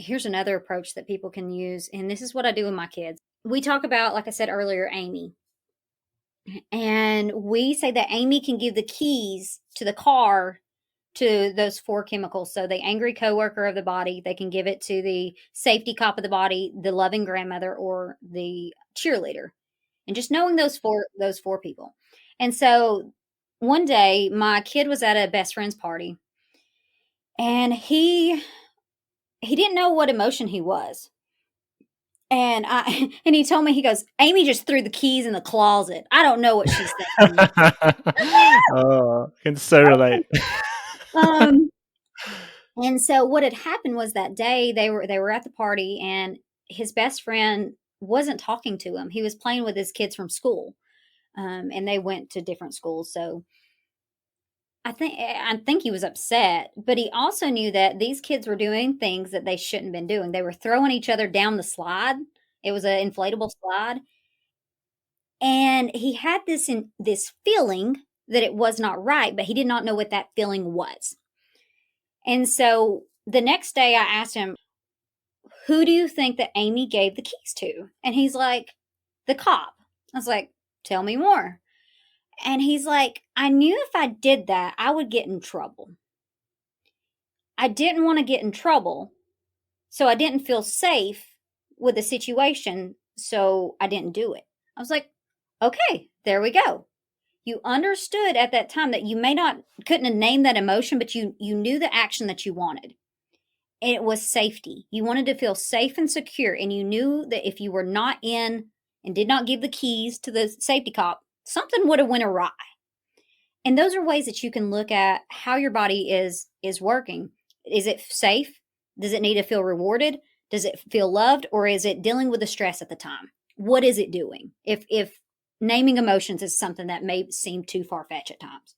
here's another approach that people can use. And this is what I do with my kids. We talk about, like I said earlier, Amy. And we say that Amy can give the keys to the car to those four chemicals. So the angry coworker of the body, they can give it to the safety cop of the body, the loving grandmother, or the cheerleader. And just knowing those four people. And so one day my kid was at a best friend's party, and he didn't know what emotion he was. And I and he told me, he goes, Amy just threw the keys in the closet. I don't know what she's thinking. Oh, I can so relate. Um, and so what had happened was that day they were at the party, and his best friend wasn't talking to him. He was playing with his kids from school. And they went to different schools. So I think he was upset, but he also knew that these kids were doing things that they shouldn't have been doing. They were throwing each other down the slide. It was an inflatable slide, and he had this feeling that it was not right, but he did not know what that feeling was. And so the next day I asked him, "Who do you think that Amy gave the keys to?" And he's like, "The cop." I was like, "Tell me more." And he's like, "I knew if I did that, I would get in trouble. I didn't want to get in trouble, so I didn't feel safe with the situation, so I didn't do it." I was like, "Okay, there we go." You understood at that time that you may not couldn't have named that emotion, but you knew the action that you wanted. And it was safety. You wanted to feel safe and secure, and you knew that if you were not in and did not give the keys to the safety cop, something would have went awry. And those are ways that you can look at how your body is working. Is it safe? Does it need to feel rewarded? Does it feel loved, or is it dealing with the stress at the time? What is it doing? If naming emotions is something that may seem too far-fetched at times.